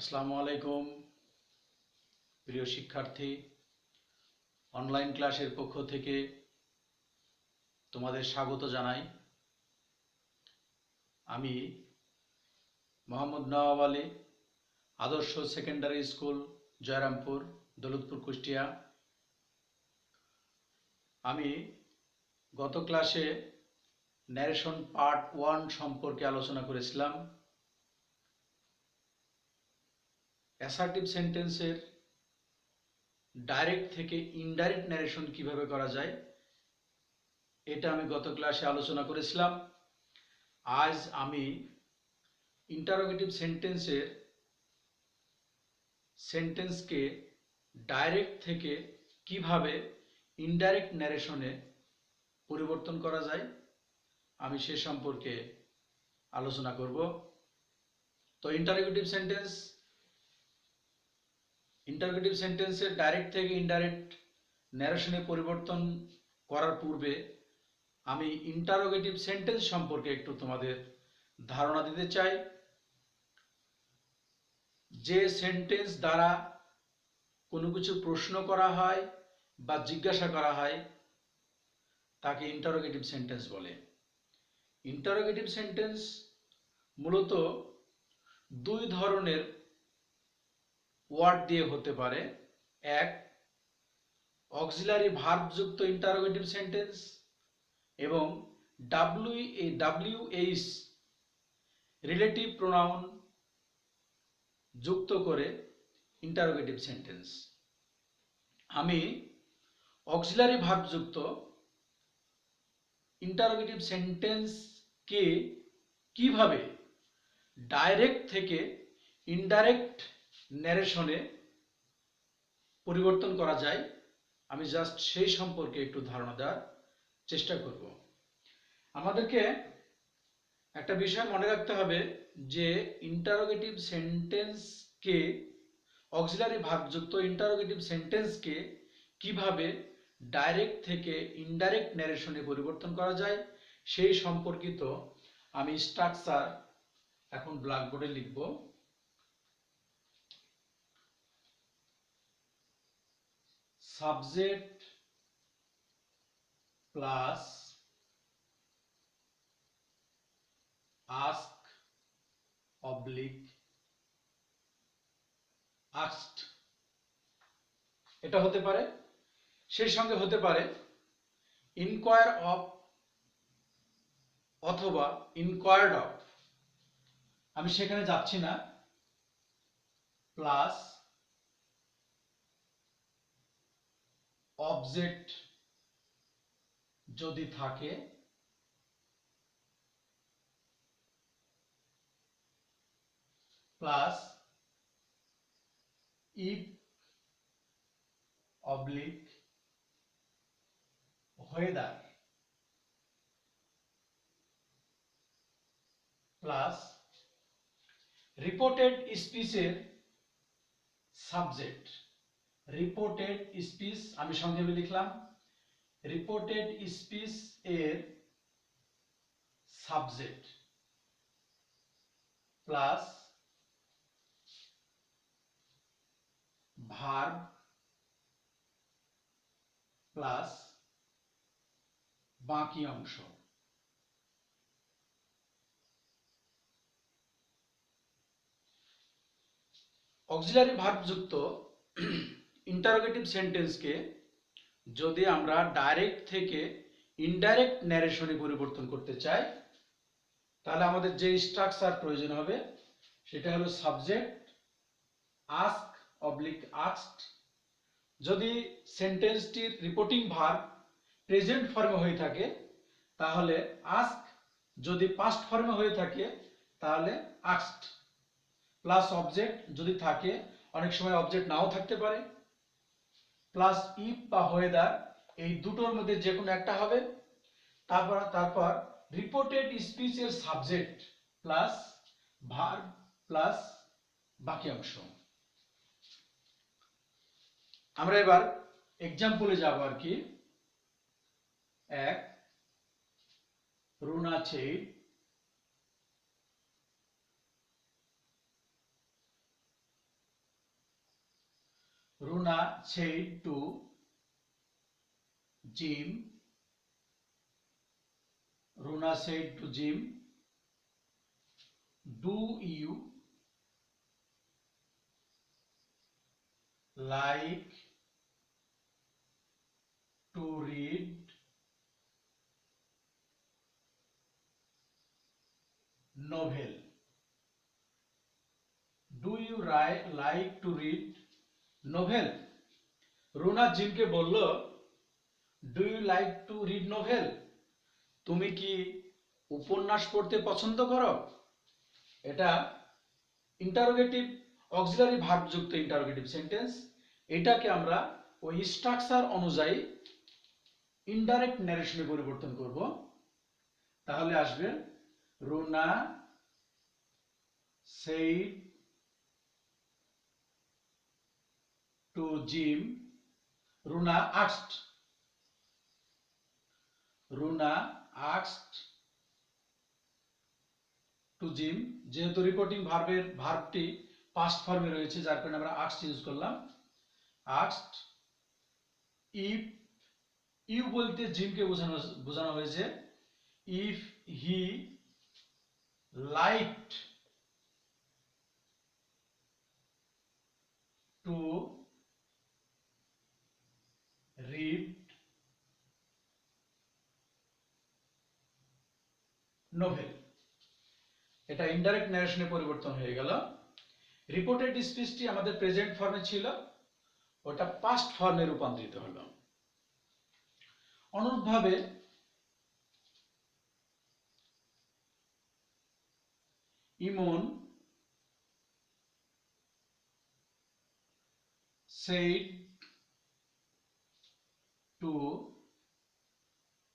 আসসালামু আলাইকুম প্রিয় শিক্ষার্থী। অনলাইন ক্লাসের পক্ষ থেকে তোমাদের স্বাগত জানাই। আমি মোহাম্মদ নওয়াব আলী, আদর্শ সেকেন্ডারি স্কুল, জয়রামপুর, দৌলতপুর, কুষ্টিয়া। আমি গত ক্লাসে ন্যারেশন পার্ট 1 সম্পর্কে আলোচনা করেছিলাম। অ্যাসার্টিভ সেন্টেন্সের ডাইরেক্ট থেকে ইনডাইরেক্ট ন্যারেশন কিভাবে করা যায় এটা আমি গত ক্লাসে আলোচনা করেছিলাম। আজ আমি ইন্টারোগেটিভ সেন্টেন্সকে ডাইরেক্ট থেকে কিভাবে ইনডাইরেক্ট ন্যারেশনে পরিবর্তন করা যায় আমি সে সম্পর্কে আলোচনা করব। তো ইন্টারোগেটিভ সেন্টেন্সের ডাইরেক্ট থেকে ইনডাইরেক্ট ন্যারেশনে পরিবর্তন করার পূর্বে আমি ইন্টারোগেটিভ সেন্টেন্স সম্পর্কে একটু তোমাদের ধারণা দিতে চাই। যে সেন্টেন্স দ্বারা কোনো কিছু প্রশ্ন করা হয় বা জিজ্ঞাসা করা হয় তাকে ইন্টারোগেটিভ সেন্টেন্স বলে। ইন্টারোগেটিভ সেন্টেন্স মূলত দুই ধরনের ওয়ার্ড দিয়ে হতে পারে। এক, অক্সিলারি ভার্বযুক্ত ইন্টারোগেটিভ সেন্টেন্স এবং WH রিলেটিভ প্রোনাউন যুক্ত করে ইন্টারোগেটিভ সেন্টেন্স। আমি অক্সিলারি ভার্বযুক্ত ইন্টারোগেটিভ সেন্টেন্সকে কিভাবে ডাইরেক্ট থেকে ইনডাইরেক্ট ন্যারেশনে পরিবর্তন করা যায় আমি জাস্ট সেই সম্পর্কে একটু ধারণা দেওয়ার চেষ্টা করব। আমাদেরকে একটা বিষয় মনে রাখতে হবে যে ইন্টারোগেটিভ সেন্টেন্সকে অক্সিলারি ভার্বযুক্ত ইন্টারোগেটিভ সেন্টেন্সকে কিভাবে ডাইরেক্ট থেকে ইনডাইরেক্ট ন্যারেশনে পরিবর্তন করা যায় সেই সম্পর্কিত আমি স্ট্রাকচার এখন ব্ল্যাকবোর্ডে লিখব। Subject plus ask oblique asked এটা হতে পারে। সেই সঙ্গে হতে পারে inquire of অথবা inquired of, আমি সেখানে যাচ্ছি না। প্লাস অবজেক্ট যদি থাকে, plus if oblique whether, plus reported স্পিচের সাবজেক্ট। রিপোর্টেড স্পিচ আমি সংক্ষেপে লিখলাম, রিপোর্টেড স্পিচ এর সাবজেক্ট প্লাস ভার্ব প্লাস বাকি অংশ। অক্সিলারি ভার্ব যুক্ত ইন্টারোগেটিভ সেন্টেন্সকে যদি আমরা ডাইরেক্ট থেকে ইনডাইরেক্ট ন্যারেশনে পরিবর্তন করতে চাই তাহলে আমাদের যে স্ট্রাকচার প্রয়োজন হবে সেটা হলো সাবজেক্ট আস্ক অবলিক আস্কড। যদি সেন্টেন্সটির রিপোর্টিং ভার্ব প্রেজেন্ট ফর্মে হয়ে থাকে তাহলে আস্ক, যদি পাস্ট ফর্মে হয়ে থাকে তাহলে আস্কড, প্লাস অবজেক্ট যদি থাকে, অনেক সময় অবজেক্ট নাও থাকতে পারে, প্লাস ইফ বা ওয়েদার, এই দুটোর মধ্যে যে কোনো একটা হবে। তারপর রিপোর্টেড স্পিচের সাবজেক্ট প্লাস ভার্ব প্লাস বাকি অংশ। আমরা এবার এক্সাম্পলে যাব আর কি। এক, Runa said Runa said to Jim. Runa said to Jim, do you like to read novel? Do you like to read novel? Runa জিমকে বলল, do you like to read novel? তুমি কি উপন্যাস পড়তে পছন্দ করো? এটা ইন্টারোগেটিভ অক্সিলারি ভার্ব যুক্ত ইন্টারোগেটিভ সেন্টেন্স। এটাকে আমরা ওই স্ট্রাকচার অনুযায়ী ইনডাইরেক্ট ন্যারেশনে পরিবর্তন করব। তাহলে আসবে Runa said to Jim. Runa asked. Runa asked to Jim. যেহেতু রিপোর্টিং ভার্বটি পাস্ট ফর্মে রয়েছে, যার কারণে আমরা asked ইউজ করলাম। asked if, ইউ বলতে জিমকে বোঝানো হয়েছে if he liked to read novel. এটা ইনডাইরেক্ট ন্যারেশনে পরিবর্তন হয়ে গেল। রিপোর্টেড স্পিচটি আমাদের প্রেজেন্ট ফর্মে ছিল, ওটা পাস্ট ফর্মে রূপান্তরিত হলো। অনুরূপভাবে ইমন said to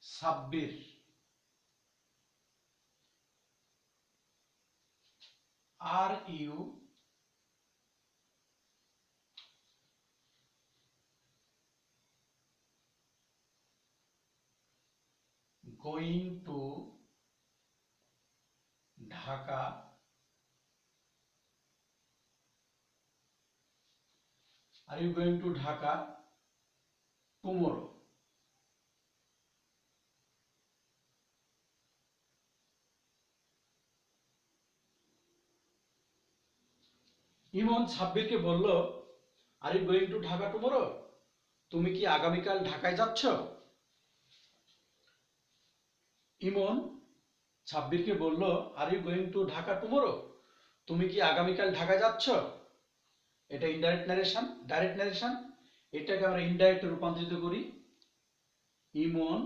Sabbir, are you going to Dhaka Are you going to Dhaka tomorrow? Emon সাব্বিরকে বলল, are you going to Dhaka tomorrow? তুমি কি আগামীকাল ঢাকায় যাচ্ছ? ইমন সাব্বিরকে বলল, are you going to Dhaka tomorrow? তুমি কি আগামীকাল ঢাকায় যাচ্ছ? এটা ইনডাইরেক্ট ন্যারেশন। ডাইরেক্ট ন্যারেশন এটাকে আমরা ইনডাইরেক্টে রূপান্তরিত করি। ইমন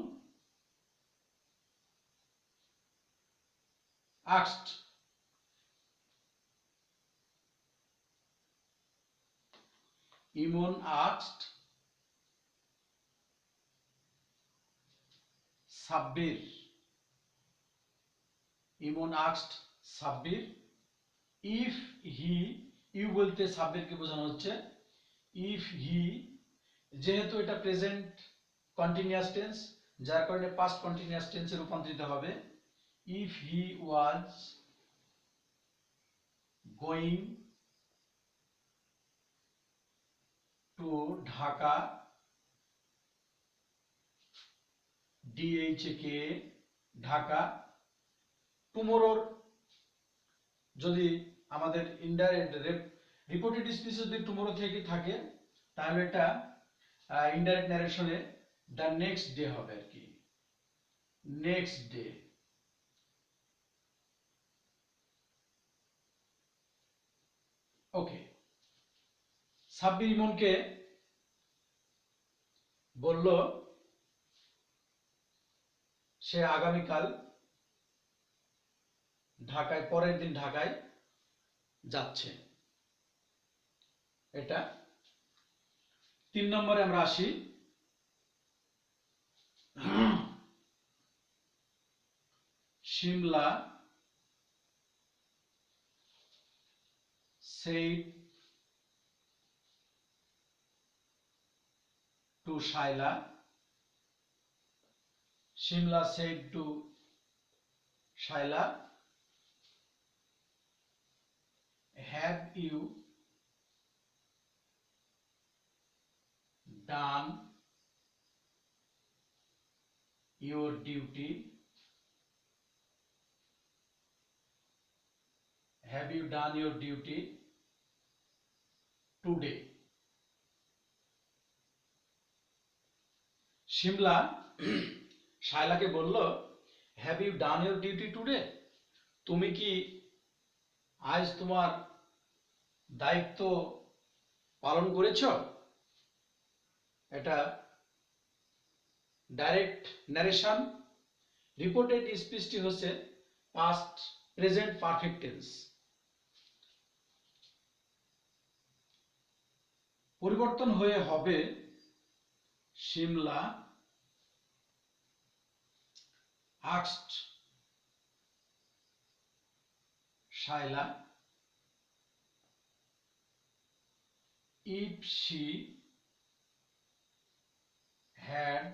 asked Imon asked Sabbir. Imon asked Sabbir if he, you বলতে সাব্বিরকে বোঝানো হচ্ছে if he, যেহেতু এটা প্রেজেন্ট কন্টিনিউয়াস টেন্স, যার কারণে পাস্ট কন্টিনিউয়াস টেন্সে রূপান্তরিত হবে। if he was going to Dhaka, DHK Dhaka, টুমোরোর যদি আমাদের ইনডাইরেক্ট রিপোর্টেড স্পিচ যদি টুমোরো থেকে থাকে, তাহলে এটা ইনডাইরেক্ট ন্যারেশনে দ্য নেক্সট ডে হবে আর কি, নেক্সট ডে। ওকে, সাব্বির ইমনকে বলল সে আগামীকাল ঢাকায়, পরের দিন ঢাকায় যাচ্ছে। এটা 3 নম্বরে আমরা আসি। Shimla said to Shaila. Shimla said to Shaila, have you done your duty? Have you done your duty today? Shimla শায়লাকে বলল, have you done your duty today? তুমি কি আজ তোমার দায়িত্ব পালন করেছ? এটা ডাইরেক্ট ন্যারেশন। রিপোর্টেড স্পিচটি হচ্ছে পাস্ট প্রেজেন্ট পারফেক্ট টেন্স। পরিবর্তন হয়ে হবে Shimla asked Shaila if she had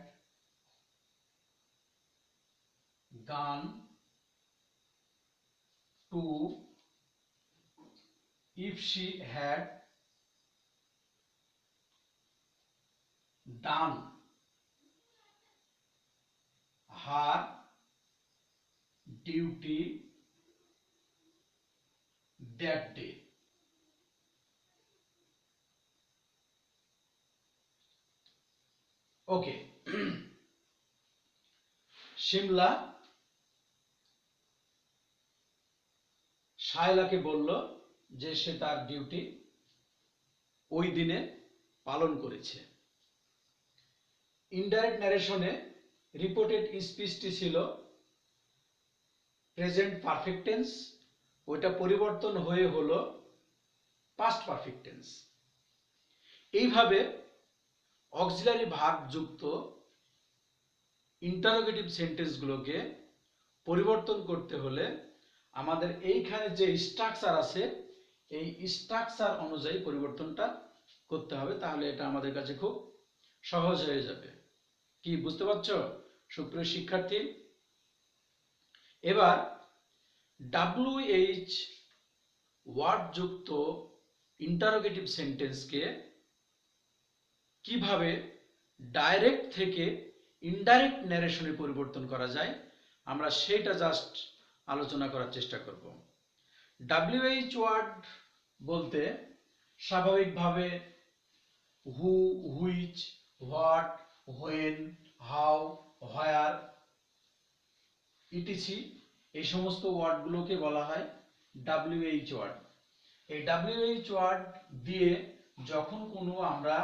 gone to, if she had done her duty that day. ওকে, শিমলা শায়লাকে বলল যে সে তার ডিউটি ওই দিনে পালন করেছে। ইনডাইরেক্ট ন্যারেশনে রিপোর্টেড স্পিচটি ছিল প্রেজেন্ট পারফেক্ট টেন্স, ওইটা পরিবর্তন হয়ে হলো পাস্ট পারফেক্ট টেন্স। এইভাবে অক্সিলারি ভার্ব যুক্ত ইন্টারোগেটিভ সেন্টেন্সগুলোকে পরিবর্তন করতে হলে আমাদের এইখানে যে স্ট্রাকচার আছে এই স্ট্রাকচার অনুযায়ী পরিবর্তনটা করতে হবে, তাহলে এটা আমাদের কাছে খুব সহজ হয়ে যাবে। কি বুঝতে পারছো সুপ্রিয় শিক্ষার্থী? এবার WH ওয়ার্ড যুক্ত ইন্টারোগেটিভ সেন্টেন্সকে কিভাবে ডাইরেক্ট থেকে ইনডাইরেক্ট ন্যারেশনে পরিবর্তন করা যায় আমরা সেটা জাস্ট আলোচনা করার চেষ্টা করব। WH ওয়ার্ড বলতে স্বাভাবিকভাবে who, which, what, when, how, where ETC এই সমস্ত ওয়ার্ডগুলোকে বলা হয় WH ওয়ার্ড। এই WH ওয়ার্ড দিয়ে যখন কোনো আমরা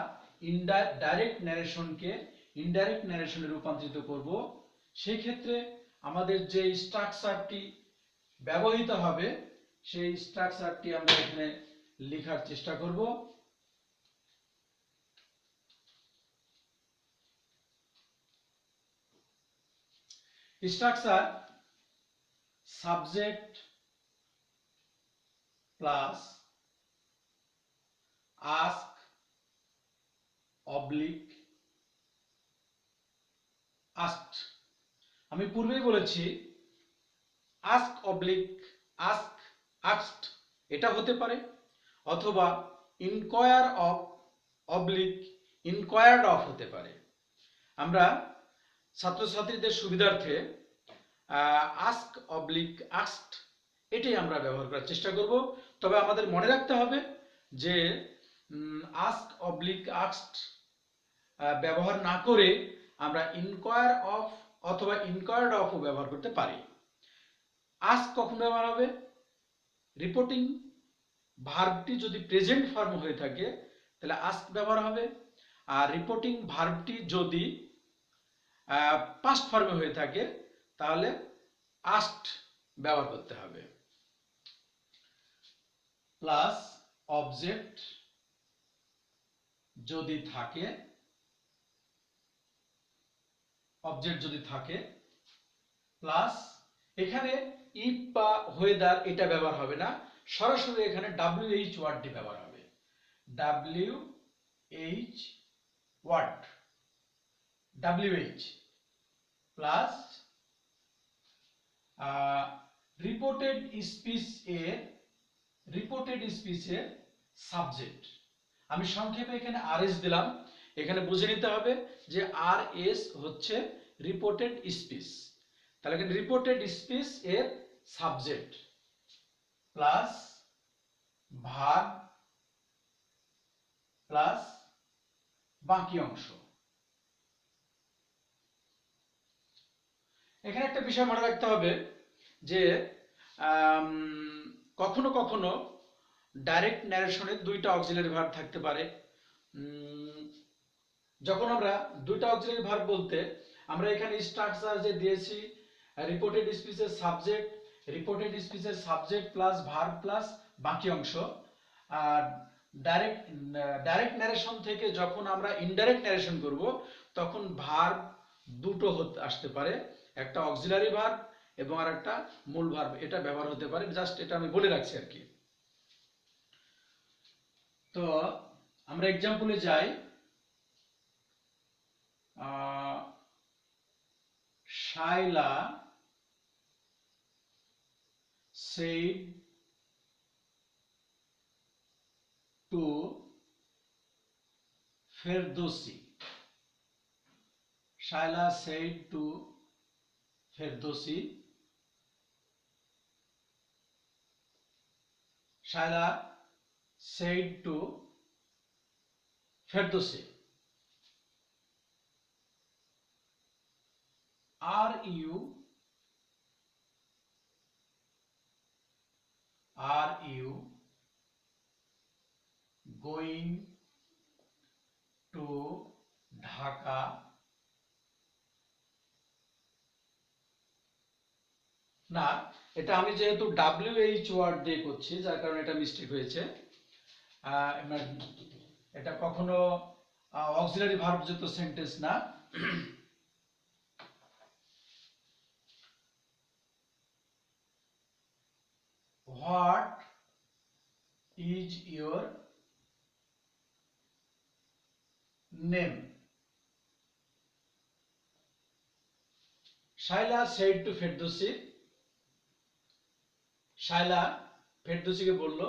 ডাইরেক্ট ন্যারেশনকে ইনডাইরেক্ট ন্যারেশনে রূপান্তরিত করব, সেই ক্ষেত্রে আমাদের যে স্ট্রাকচারটি ব্যবহৃত হবে সেই স্ট্রাকচারটি আমরা এখানে লেখার চেষ্টা করব। Structure subject plus ask oblique asked. আমি পূর্বেই বলেছি আস্ক অবলিক আস্ক আস্কড এটা হতে পারে, অথবা ইনকোয়ার অফ অবলিক ইনকোয়ার্ড অফ হতে পারে। আমরা ছাত্রছাত্রীদের সুবিধার্থে আস্ক অবলিক আস্কড এটাই আমরা ব্যবহার করার চেষ্টা করব। তবে আমাদের মনে রাখতে হবে যে আস্ক অবলিক আস্কড ব্যবহার না করে আমরা ইনকোয়ার অফ অথবা ইনকোয়ার্ড অফও ব্যবহার করতে পারি। আস্ক কখন ব্যবহার হবে? রিপোর্টিং ভার্বটি যদি প্রেজেন্ট ফর্ম হয়ে থাকে তাহলে আস্ক ব্যবহার হবে, আর রিপোর্টিং ভার্বটি যদি পাস্ট ফর্মে হয়ে থাকে তাহলে আস্কড ব্যবহার করতে হবে। প্লাস অবজেক্ট যদি থাকে, অবজেক্ট যদি থাকে প্লাস এখানে ইফ বা ওয়েদার এটা ব্যবহার হবে না, সরাসরি এখানে WH ওয়ার্ডটি ব্যবহার হবে। WH word WH plus reported স্পিচের সাবজেক্ট। আমি সংক্ষেপে এখানে RS দিলাম, এখানে বুঝে নিতে হবে যে আর এস হচ্ছে রিপোর্টেড স্পিচ। তাহলে এখানে রিপোর্টেড স্পিচ এর সাবজেক্ট প্লাস ভার্ব প্লাস বাকি অংশ। এখানে একটা বিষয় মনে রাখতে হবে যে কখনো কখনো ডাইরেক্ট ন্যারেশনে দুইটা অক্সিলারি ভার্ব থাকতে পারে। যখন আমরা দুইটা অক্সিলারি ভার্ব বলতে আমরা এখানে স্ট্রাকচার যে দিয়েছি রিপোর্টেড স্পিচের সাবজেক্ট প্লাস ভার্ব প্লাস বাকি অংশ। আর ডাইরেক্ট ন্যারেশন থেকে যখন আমরা ইনডাইরেক্ট ন্যারেশন করব তখন ভার্ব দুটো আসতে পারে, একটা অক্সিলারি ভার্ব এবং আর একটা মূল ভার্ব, এটা ব্যবহার হতে পারে। জাস্ট এটা আমি বলে রাখছি আর কি। তো আমরা এক্সাম্পলে যাই। Shaila said to Ferdowsi. Shaila said to Ferdowsi. Shaila said to Ferdowsi. Are you going to Dhaka? না, এটা আমি যেহেতু WH ওয়ার্ড দিয়ে করছি যার কারণে এটা মিস্টেক হয়েছে। এটা কখনো অক্সিলারি ভার্ব যুক্ত সেন্টেন্স না। What is your name? Shaila said to Ferdowsi. Shaila ফেরদৌসিকে বলল,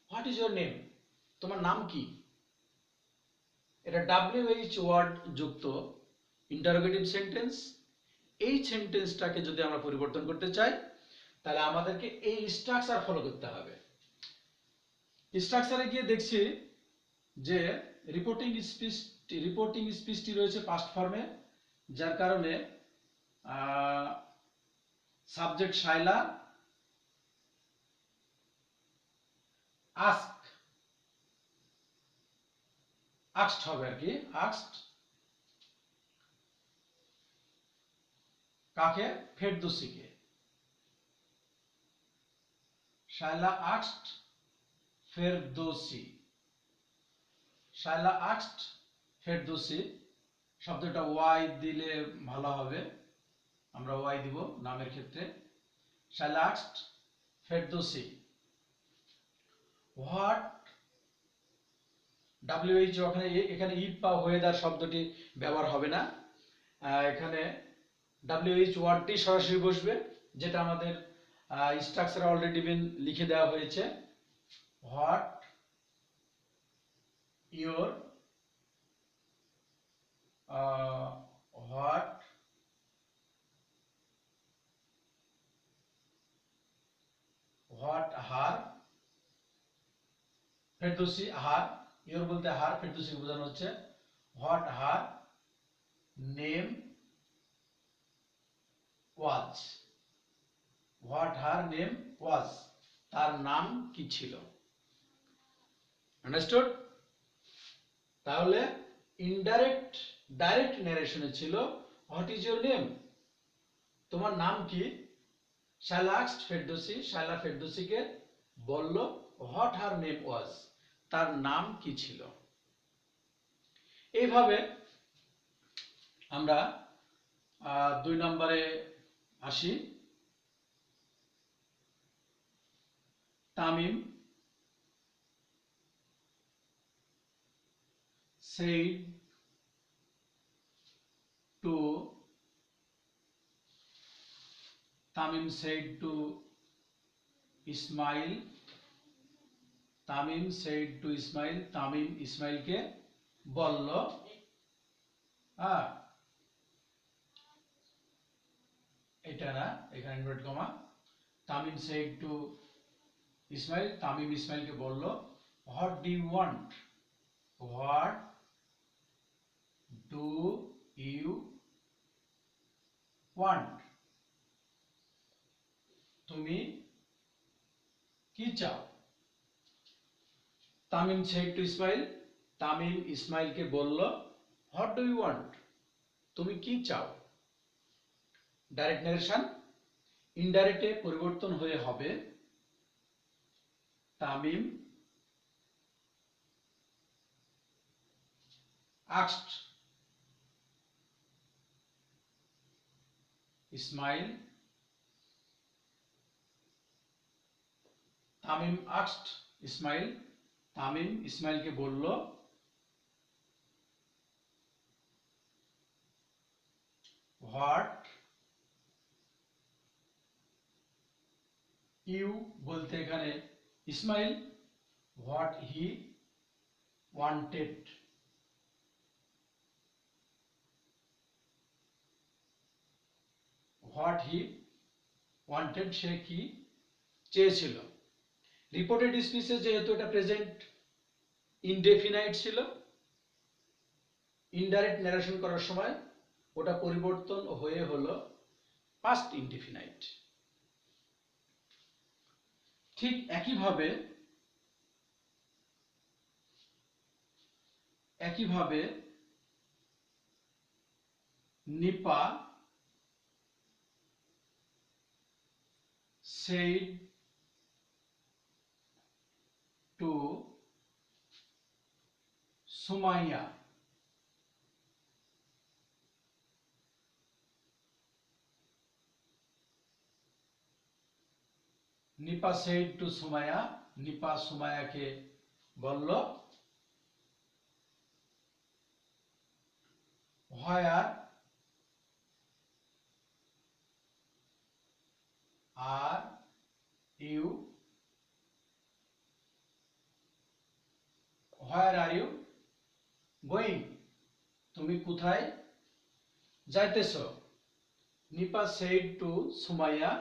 হোয়াট ইজ ইউর নেম? তোমার নাম কি? এটা WH ওয়ার্ড যুক্ত ইন্টারোগেটিভ সেন্টেন্স। এই সেন্টেন্সটাকে যদি আমরা পরিবর্তন করতে চাই তাহলে আমাদেরকে এই স্ট্রাকচার ফলো করতে হবে। স্ট্রাকচারে গিয়ে দেখছি যে রিপোর্টিং স্পিচটি রয়েছে পাস্ট ফর্মে, যার কারণে সাবজেক্ট শাইলা, asked হবে আর কি। asked কাকে? ফেরদৌসিকে। শাইলা asked ফেরদৌসি। শাইলা asked ফেরদৌসি, শব্দটা ওয়াই দিলে ভালো হবে, আমরা ওয়াই দিব নামের ক্ষেত্রে। Shaila asked Ferdousi what WH, এখানে ইফ বা ওয়েদার শব্দটি ব্যবহার হবে না, এখানে WH ওয়ার্ডটি সরাসরি বসবে, যেটা আমাদের স্ট্রাকচারে অলরেডি লিখে দেওয়া হয়েছে। What your what her Ferdousi, her your বলতে হার, ফেরদৌসি বোঝানো হচ্ছে what her name was. What her name was, তার নাম কি ছিল। আন্ডারস্টুড? তাহলে ডাইরেক্ট ন্যারেশনে ছিল হোয়াট ইজ ইউর নেম, তোমার নাম কি। শাইলা আস্কড ফেরদৌসি, শাইলা ফেরদৌসিকে বলল হোয়াট হার নেম ওয়াজ, তার নাম কি ছিল। এইভাবে আমরা 2 নম্বরে আসি। Tamim said to Ismail, Tamim ইসমাইলকে বলল হ্যাঁ, এটা না, এখানে inverted comma. Tamim said to Ismail, Tamim ইসমাইলকে বলল, what do you want? What do you want? তুমি কি চাও? তামিম said to ইসমাইল, তামিম ইসমাইলকে বলল, what do you want? তুমি কি চাও? ডাইরেক্ট নারেশন ইনডাইরেক্টে পরিবর্তন হয়ে হবে তামিম asked ইসমাইল, তামিম asked ইসমাইল, তামিম ইসমাইলকে বলল, হোয়াট ইউ বলতে এখানে Ismail, what he wanted, what he wanted সে কি চেয়েছিল। রিপোর্টেড স্পিচে যেহেতু এটা প্রেজেন্ট ইনডেফিনাইট ছিল, ইনডাইরেক্ট ন্যারেশন করার সময় ওটা পরিবর্তন হয়ে হলো পাস্ট ইনডেফিনাইট। ঠিক একইভাবে Nipa said to Sumaiya, Nipa said to Sumaiya, Nipa সুমাইয়াকে বলল, where are you, where are you going? তুমি কোথায় যাইতেছ? নিপা said to সুমাইয়া,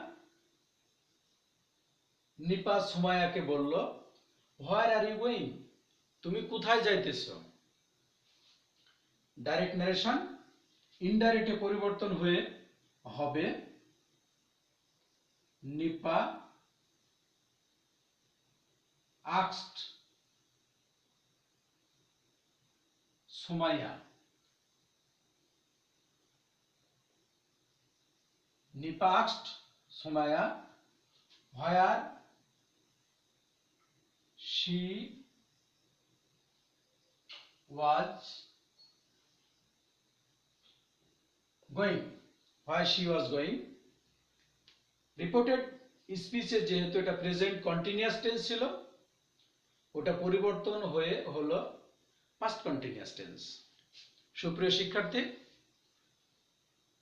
নিপা সুমাইয়াকে বলল, where are you going? তুমি কোথায় যাইতেছ? ডাইরেক্ট নারেশন ইনডাইরেক্টে পরিবর্তন হয়ে হবে Nipa asked Sumaiya, Nipa asked Sumaiya where she was going, where she was going। Reported স্পিচে যেহেতু এটা প্রেজেন্ট কন্টিনিউয়াস টেন্স ছিল, ওটা পরিবর্তন হয়ে হলো পাস্ট কন্টিনিউয়াস টেন্স। সুপ্রিয় শিক্ষার্থী,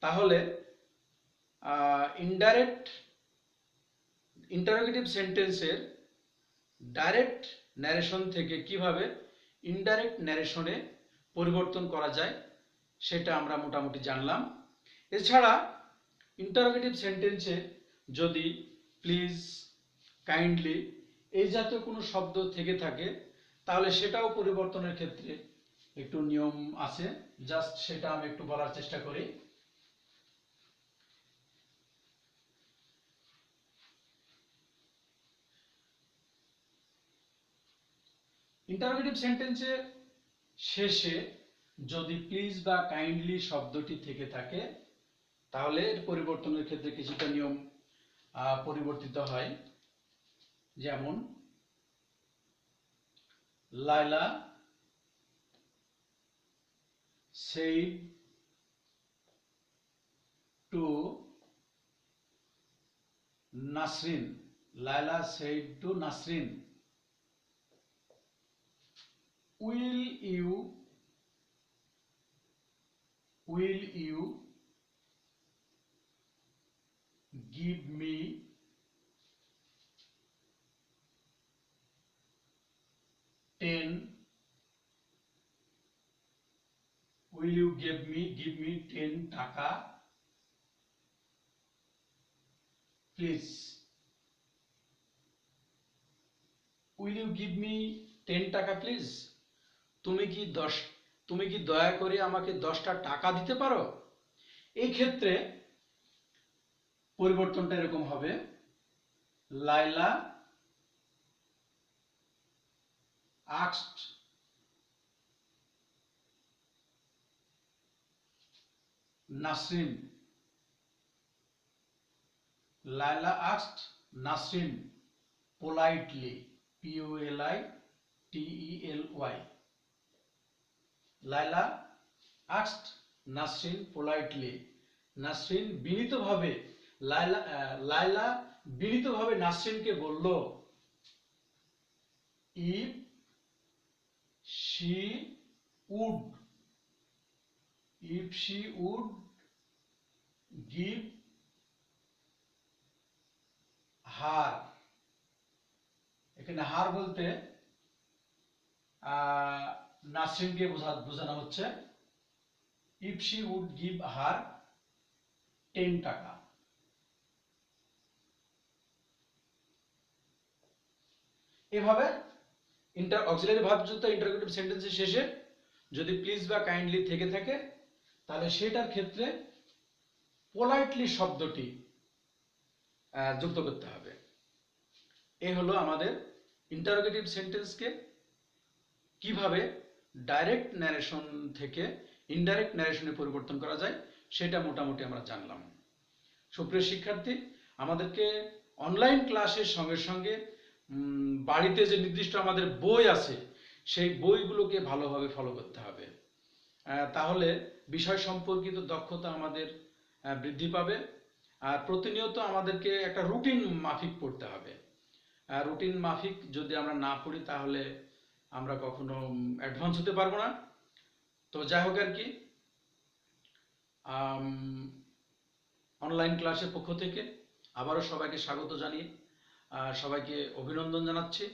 তাহলে ইনডাইরেক্ট ইন্টারোগেটিভ সেন্টেন্সের ডাইরেক্ট ন্যারেশন থেকে কিভাবে ইনডাইরেক্ট ন্যারেশনে পরিবর্তন করা যায় সেটা আমরা মোটামুটি জানলাম। এছাড়া ইন্টারোগেটিভ সেন্টেন্সে যদি প্লিজ, কাইন্ডলি এই জাতীয় কোনো শব্দ থেকে থাকে তাহলে সেটাও পরিবর্তনের ক্ষেত্রে একটু নিয়ম আছে, জাস্ট সেটা আমি একটু বলার চেষ্টা করি। ইন্টারোগেটিভ সেন্টেন্সের শেষে যদি প্লিজ বা কাইন্ডলি শব্দটি থেকে থাকে তাহলে এর পরিবর্তনের ক্ষেত্রে কিছুটা নিয়ম পরিবর্তিত হয়। যেমন Laila said to Nasrin, Laila said to Nasrin, will you give me $10? Will you give me 10 taka please. Will you give me 10 taka please, তুমি কি দয়া করে আমাকে 10টা টাকা দিতে পারো। এই ক্ষেত্রে পরিবর্তনটা এরকম হবে, লাইলা asked নাসরিন, লাইলা asked নাসরিন politely, politely, লাইলা asked নাসরিন politely, নাসরিন বিনীতভাবে, লাইলা বিনীতভাবে নাসরিনকে বলল, if she would give her, এখানে হার বলতে নাসরিনকে বোঝানো হচ্ছে, if she would give her 10 টাকা। এভাবে অক্সিলারি ভার্বযুক্ত ইন্টারোগেটিভ সেন্টেন্সের শেষে যদি প্লিজ বা কাইন্ডলি থেকে থাকে তাহলে সেটার ক্ষেত্রে পোলাইটলি শব্দটি যুক্ত করতে হবে। এই হলো আমাদের ইন্টারোগেটিভ সেন্টেন্সকে কিভাবে ডাইরেক্ট ন্যারেশন থেকে ইনডাইরেক্ট ন্যারেশনে পরিবর্তন করা যায় সেটা মোটামুটি আমরা জানলাম। সুপ্রিয় শিক্ষার্থী, আমাদেরকে অনলাইন ক্লাসের সঙ্গে সঙ্গে বাড়িতে যে নির্দিষ্ট আমাদের বই আছে সেই বইগুলোকে ভালোভাবে ফলো করতে হবে, তাহলে বিষয় সম্পর্কিত দক্ষতা আমাদের বৃদ্ধি পাবে। আর প্রতিনিয়ত আমাদেরকে একটা রুটিন মাফিক পড়তে হবে। রুটিন মাফিক যদি আমরা না পড়ি তাহলে আমরা কখনো অ্যাডভান্স হতে পারবো না। তো যাই হোক আর কি, অনলাইন ক্লাসের পক্ষ থেকে আবারও সবাইকে স্বাগত জানিয়ে সবাইকে অভিনন্দন জানাচ্ছি।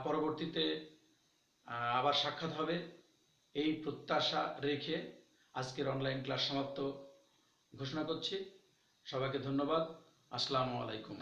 পরবর্তীতে আবার সাক্ষাৎ হবে এই প্রত্যাশা রেখে আজকের অনলাইন ক্লাস সমাপ্ত ঘোষণা করছি। সবাইকে ধন্যবাদ। আসসালামু আলাইকুম।